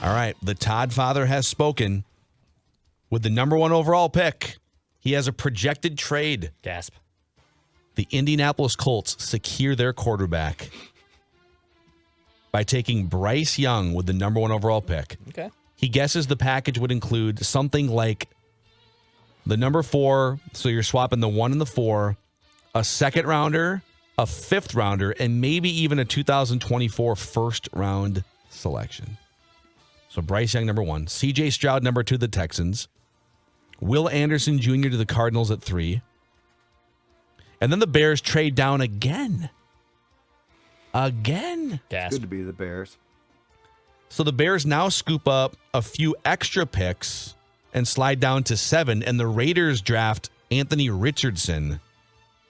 All right. The Todd father has spoken. With the number 1 overall pick, he has a projected trade. Gasp. The Indianapolis Colts secure their quarterback by taking Bryce Young with the number 1 overall pick. Okay. He guesses the package would include something like the number 4, so you're swapping the 1 and the 4, a second rounder, a 5th rounder, and maybe even a 2024 first round selection. So Bryce Young, number 1. C.J. Stroud, number 2, the Texans. Will Anderson Jr. to the Cardinals at 3. And then the Bears trade down again. Again. Gasp. Good to be the Bears. So the Bears now scoop up a few extra picks and slide down to 7, and the Raiders draft Anthony Richardson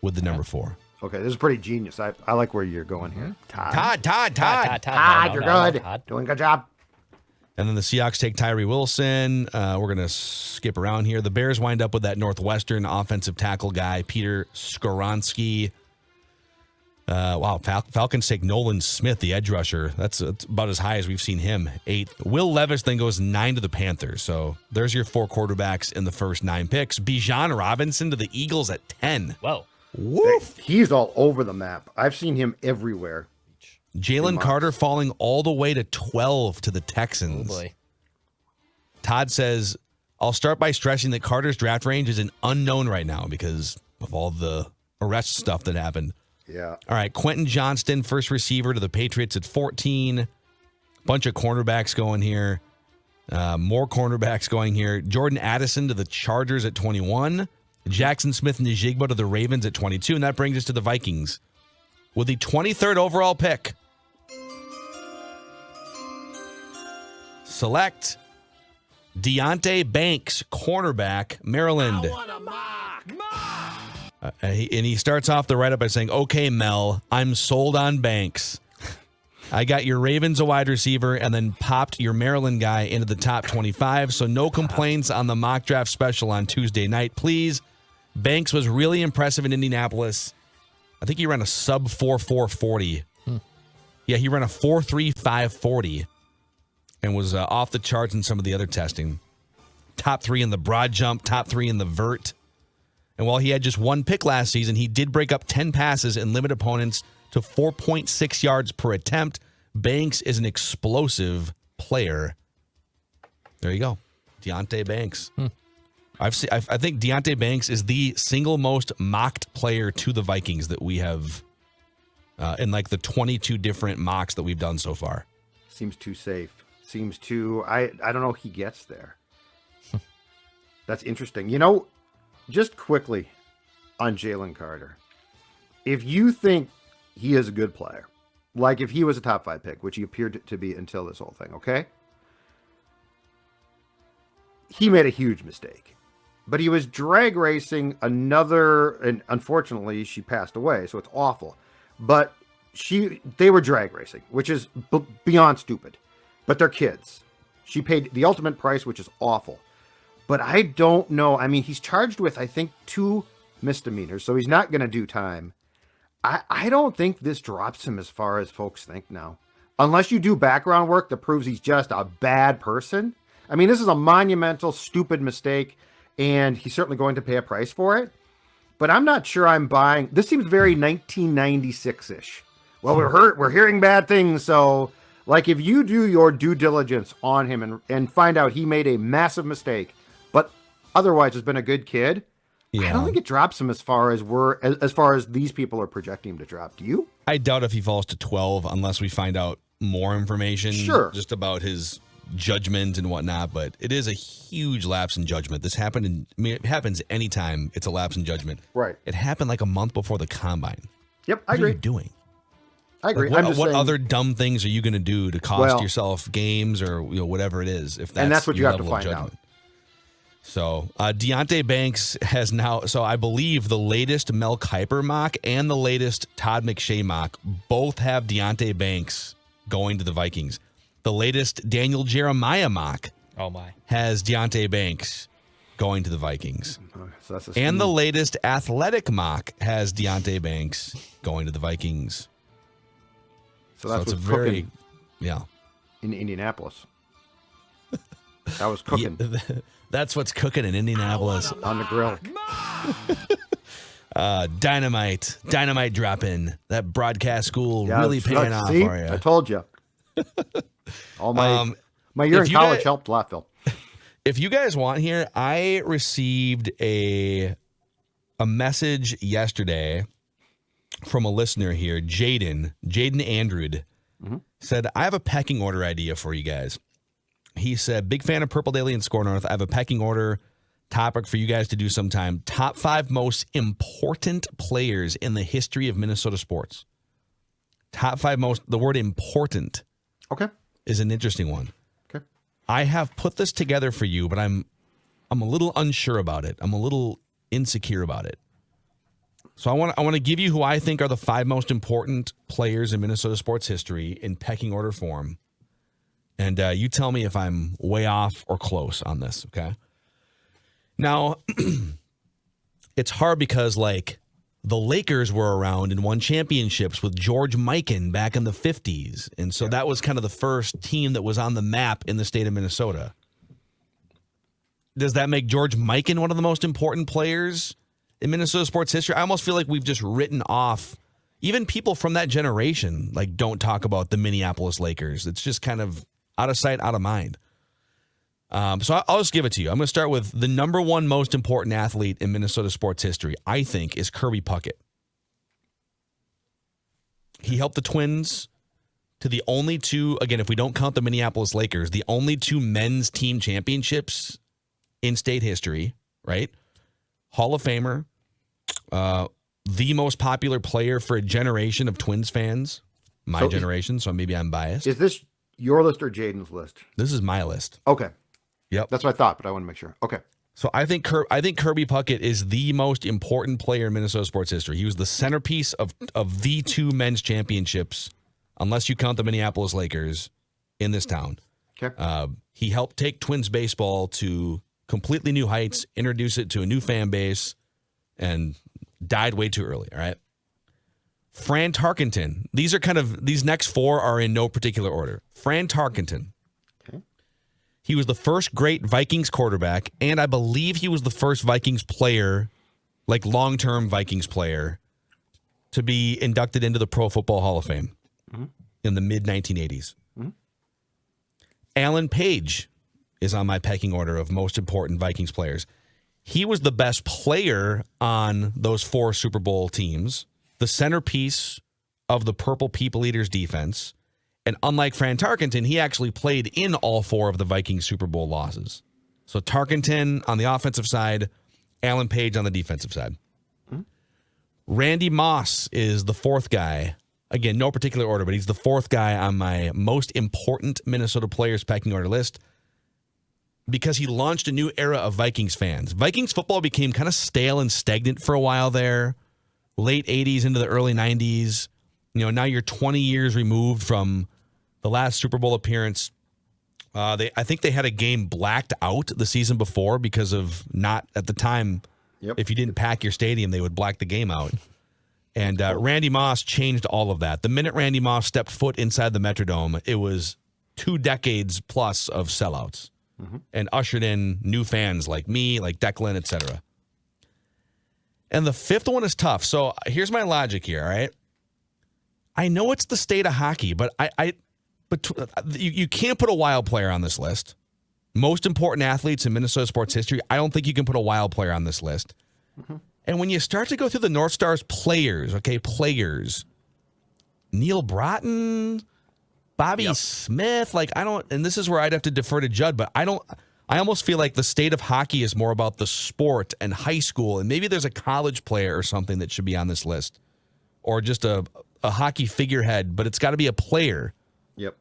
with the number 4. Okay, this is pretty genius. I like where you're going here. Todd. Todd, you're good. Doing a good job. And then the Seahawks take Tyree Wilson. We're going to skip around here. The Bears wind up with that Northwestern offensive tackle guy, Peter Skoronski. Falcons take Nolan Smith, the edge rusher. That's about as high as we've seen him, 8. Will Levis then goes 9 to the Panthers. So there's your 4 quarterbacks in the first 9 picks. Bijan Robinson to the Eagles at 10. Whoa. Woof. He's all over the map. I've seen him everywhere. Jalen Carter falling all the way to 12 to the Texans. Oh boy. Todd says, I'll start by stressing that Carter's draft range is an unknown right now because of all the arrest stuff that happened. Yeah. All right, Quentin Johnston, first receiver to the Patriots at 14. Bunch of cornerbacks going here. More cornerbacks going here. Jordan Addison to the Chargers at 21. Jackson Smith-Njigba to the Ravens at 22. And that brings us to the Vikings with the 23rd overall pick. Select Deonte Banks, cornerback, Maryland. And he starts off the write-up by saying, okay, Mel, I'm sold on Banks. I got your Ravens a wide receiver and then popped your Maryland guy into the top 25, so no complaints on the mock draft special on Tuesday night, please. Banks was really impressive in Indianapolis. I think he ran a sub 4.440. Yeah, he ran a 4.3540 and was off the charts in some of the other testing. Top 3 in the broad jump, top 3 in the vert. And while he had just 1 pick last season, he did break up 10 passes and limit opponents to 4.6 yards per attempt. Banks is an explosive player. There you go. Deonte Banks. I think Deonte Banks is the single most mocked player to the Vikings that we have in like the 22 different mocks that we've done so far. Seems too safe. Seems too... I don't know if he gets there. That's interesting. You know, just quickly on Jalen Carter. If you think he is a good player, like if he was a top 5 pick, which he appeared to be until this whole thing, okay? He made a huge mistake. But he was drag racing another, and unfortunately she passed away, so it's awful. But they were drag racing, which is beyond stupid. But they're kids. She paid the ultimate price, which is awful. But I don't know. I mean, he's charged with, I think, 2 misdemeanors, so he's not going to do time. I don't think this drops him as far as folks think now. Unless you do background work that proves he's just a bad person. I mean, this is a monumental, stupid mistake, and he's certainly going to pay a price for it. But I'm not sure I'm buying. This seems very 1996-ish. Well, we're hearing bad things, so like if you do your due diligence on him and find out he made a massive mistake, but otherwise has been a good kid, I don't think it drops him as far as these people are projecting him to drop. Do you? I doubt if he falls to 12 unless we find out more information just about his judgment and whatnot, but it is a huge lapse in judgment. This happened it happens anytime it's a lapse in judgment. Right. It happened like a month before the combine. Yep, I agree. What are you doing? I agree. Like what other dumb things are you going to do to cost yourself games or whatever it is? If that's what you have to find out. So Deonte Banks has now, I believe the latest Mel Kiper mock and the latest Todd McShay mock both have Deonte Banks going to the Vikings. The latest Daniel Jeremiah mock has Deonte Banks going to the Vikings. So that's and the latest Athletic mock has Deonte Banks going to the Vikings. So that's a very, in Indianapolis. That was cooking That's what's cooking in Indianapolis. on the grill. Dynamite drop in. That broadcast school Yeah, really paying off see? for you. I told you. All my year in college helped a lot, Phil. If you guys want here, I received a message yesterday from a listener here, Jaden Andrew, said, I have a pecking order idea for you guys. He said, big fan of Purple Daily and Score North. I have a pecking order topic for you guys to do sometime. Top 5 most important players in the history of Minnesota sports. Top 5 most, the word important is an interesting one. Okay. I have put this together for you, but I'm a little unsure about it. I'm a little insecure about it. So I want to give you who I think are the 5 most important players in Minnesota sports history in pecking order form. And you tell me if I'm way off or close on this, okay? Now, it's hard because, like, the Lakers were around and won championships with George Mikan back in the 50s. And so that was kind of the first team that was on the map in the state of Minnesota. Does that make George Mikan one of the most important players in Minnesota sports history? I almost feel like we've just written off even people from that generation, like, don't talk about the Minneapolis Lakers. It's just kind of out of sight, out of mind. So I'll just give it to you. I'm going to start with the number 1 most important athlete in Minnesota sports history, I think, is Kirby Puckett. He helped the Twins to the only 2, again, if we don't count the Minneapolis Lakers, the only 2 men's team championships in state history, right? Hall of Famer, the most popular player for a generation of Twins fans, my generation, so maybe I'm biased. Is this your list or Jaden's list? This is my list. Okay. Yep. That's what I thought, but I want to make sure. Okay. So I think Kirby Puckett is the most important player in Minnesota sports history. He was the centerpiece of the 2 men's championships, unless you count the Minneapolis Lakers, in this town. Okay. He helped take Twins baseball to completely new heights, introduce it to a new fan base, and died way too early, all right? Fran Tarkenton. These next 4 are in no particular order. Fran Tarkenton. Okay. He was the first great Vikings quarterback, and I believe he was the first Vikings player, like long-term Vikings player, to be inducted into the Pro Football Hall of Fame in the mid-1980s. Alan Page is on my pecking order of most important Vikings players. He was the best player on those 4 Super Bowl teams, the centerpiece of the Purple People Eaters defense. And unlike Fran Tarkenton, he actually played in all 4 of the Vikings Super Bowl losses. So Tarkenton on the offensive side, Alan Page on the defensive side. Randy Moss is the 4th guy. Again, no particular order, but he's the 4th guy on my most important Minnesota players pecking order list because he launched a new era of Vikings fans. Vikings football became kind of stale and stagnant for a while there. Late 80s into the early 90s. Now you're 20 years removed from the last Super Bowl appearance. I think they had a game blacked out the season before because of not, at the time, if you didn't pack your stadium, they would black the game out. And Randy Moss changed all of that. The minute Randy Moss stepped foot inside the Metrodome, it was 2 decades plus of sellouts and ushered in new fans like me, like Declan, etc. And the 5th one is tough. So here's my logic here, all right? I know it's the state of hockey, but you can't put a wild player on this list. Most important athletes in Minnesota sports history, I don't think you can put a wild player on this list. And when you start to go through the North Stars players, Neil Broughton, Bobby Smith, and this is where I'd have to defer to Judd, but I almost feel like the state of hockey is more about the sport and high school, and maybe there's a college player or something that should be on this list, or just a hockey figurehead, but it's got to be a player. Yep.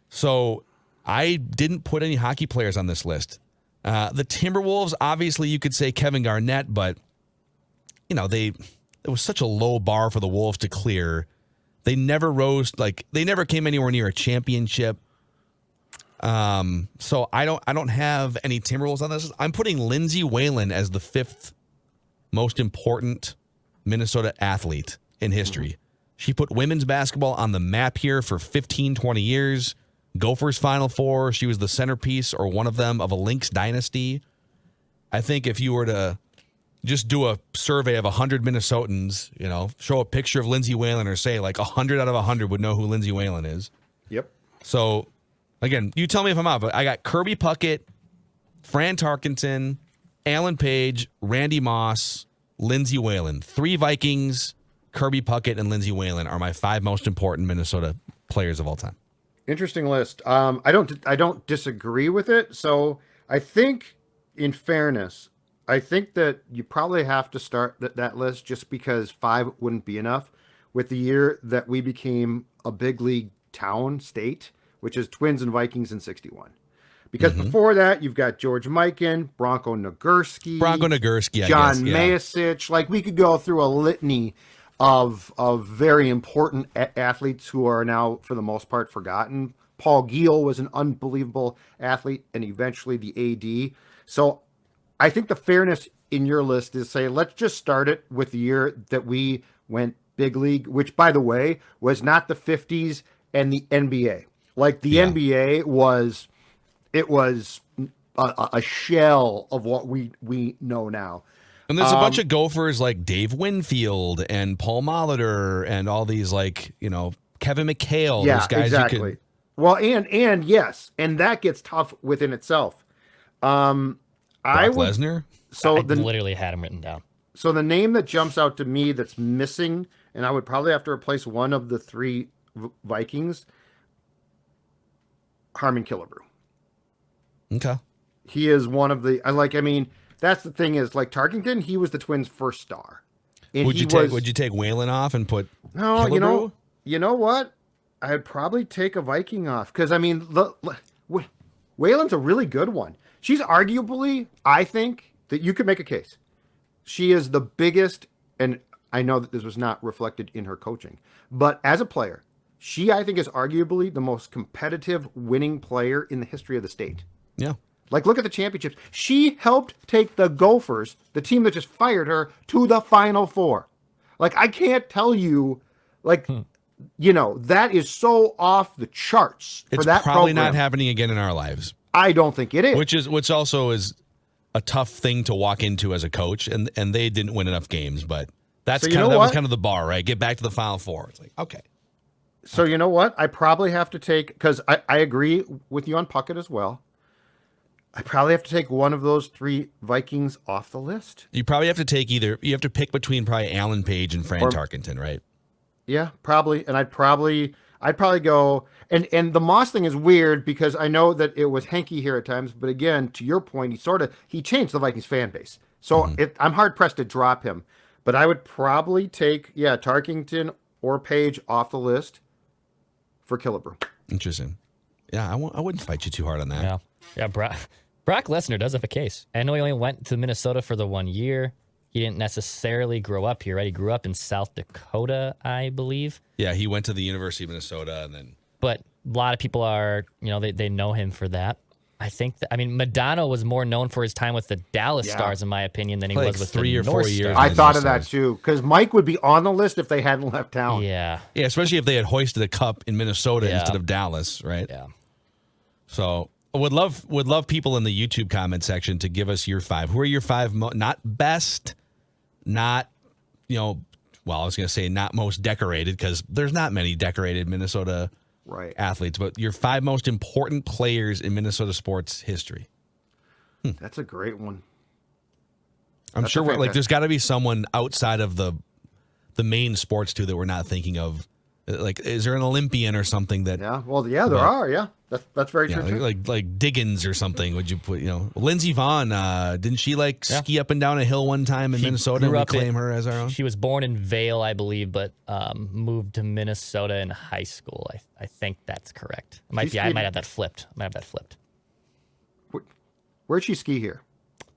So I didn't put any hockey players on this list. The Timberwolves, obviously you could say Kevin Garnett, but it was such a low bar for the Wolves to clear. They never rose, they never came anywhere near a championship. So I don't have any Timberwolves on this. I'm putting Lindsay Whalen as the 5th most important Minnesota athlete in history. She put women's basketball on the map here for 15, 20 years, Gophers Final Four. She was the centerpiece or one of them of a Lynx dynasty. I think if you were to just do a survey of 100 Minnesotans, show a picture of Lindsay Whalen or say like 100 out of 100 would know who Lindsay Whalen is. Yep. So, again, you tell me if I'm out, but I got Kirby Puckett, Fran Tarkenton, Alan Page, Randy Moss, Lindsay Whalen. 3 Vikings, Kirby Puckett, and Lindsay Whalen are my 5 most important Minnesota players of all time. Interesting list. I don't disagree with it. So I think, in fairness, I think that you probably have to start that list just because 5 wouldn't be enough. With the year that we became a big league town state, which is Twins and Vikings in 61. Because before that, you've got George Mikan, Bronco Nagurski, John Mayasich. Like, we could go through a litany of very important athletes who are now, for the most part, forgotten. Paul Giel was an unbelievable athlete and eventually the AD. So I think the fairness in your list is say, let's just start it with the year that we went big league, which, by the way, was not the 50s and the NBA. Like, the NBA was a shell of what we know now. And there's a bunch of Gophers like Dave Winfield and Paul Molitor and all these, like, Kevin McHale. Yeah, those guys exactly. Well, and yes, and that gets tough within itself. Brock Lesnar. So I literally had him written down. So the name that jumps out to me that's missing, and I would probably have to replace one of the 3 Vikings, Harmon Killebrew. Okay. He is one of the, that's the thing is, like, Tarkington, he was the Twins' first star. And would you take Whalen off and put No, Killebrew? you know what? I'd probably take a Viking off because, Whalen's a really good one. She's arguably, I think, that you could make a case. She is the biggest, and I know that this was not reflected in her coaching, but as a player, she, I think, is arguably the most competitive winning player in the history of the state. Yeah. Like, look at the championships. She helped take the Gophers, the team that just fired her, to the Final Four. Like, I can't tell you, that is so off the charts for that program. It's probably not happening again in our lives. I don't think it is. Which also is a tough thing to walk into as a coach, and they didn't win enough games, but that was kind of the bar, right? Get back to the Final Four. It's like, okay. So you know what? I probably have to take, because I agree with you on Puckett as well. I probably have to take one of those 3 Vikings off the list. You probably have to take you have to pick between probably Alan Page and Fran Tarkenton, right? Yeah, probably. And I'd probably go, and the Moss thing is weird because I know that it was hanky here at times, but again, to your point, he changed the Vikings fan base. So I'm hard pressed to drop him, but I would probably take, Tarkington or Page off the list for Killebrew. Interesting. Yeah, I wouldn't fight you too hard on that. Yeah. Brock Lesnar does have a case. I know he only went to Minnesota for the 1 year. He didn't necessarily grow up here, right? He grew up in South Dakota, I believe. Yeah, he went to the University of Minnesota and then. But a lot of people are, they know him for that. I think Madonna was more known for his time with the Dallas Stars, in my opinion, than he was with 3 the or 4 North years. Stars. I thought of that too, because Mike would be on the list if they hadn't left town. Yeah, especially if they had hoisted a cup in Minnesota instead of Dallas, right? Yeah. So would love people in the YouTube comment section to give us your 5. Who are your 5 not best, not I was going to say not most decorated because there's not many decorated Minnesota athletes, but your 5 most important players in Minnesota sports history. That's a great one. I'm sure there's got to be someone outside of the main sports too that we're not thinking of. Like, is there an Olympian or something that? Yeah, well, there are. Yeah, that's very true. Like Diggins or something. Would you put? Lindsey Vonn. Didn't she ski up and down a hill one time in Minnesota and we claim her as our own? She was born in Vail, I believe, but moved to Minnesota in high school. I think that's correct. I might have that flipped. Where'd she ski here?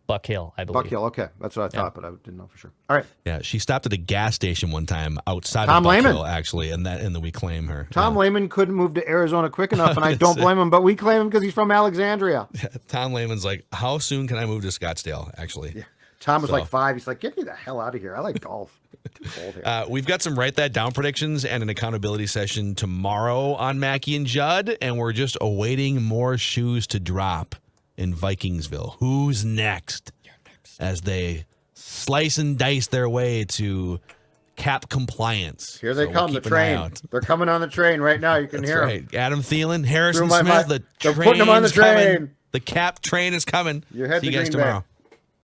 Buck Hill, I believe. Buck Hill, okay. That's what I thought, but I didn't know for sure. All right. Yeah, she stopped at a gas station one time outside of Buck Hill, actually, and then we claim her. Tom Lehman couldn't move to Arizona quick enough, and I don't blame him, but we claim him because he's from Alexandria. Yeah, Tom Lehman's like, how soon can I move to Scottsdale, actually? Tom was So- like 5. He's like, get me the hell out of here. I like golf. Too cold here. We've got some write that down predictions and an accountability session tomorrow on Mackey and Judd, and we're just awaiting more shoes to drop in Vikingsville. Who's next? As they slice and dice their way to cap compliance. Here they So come, we'll the keep an eye train. out. They're coming on the train right now. You can That's hear right. them. Adam Thielen, Harrison Through my Smith, mind. the They're putting them on the train's coming. train. The cap train is coming. You head See to you guys Green Bay. tomorrow.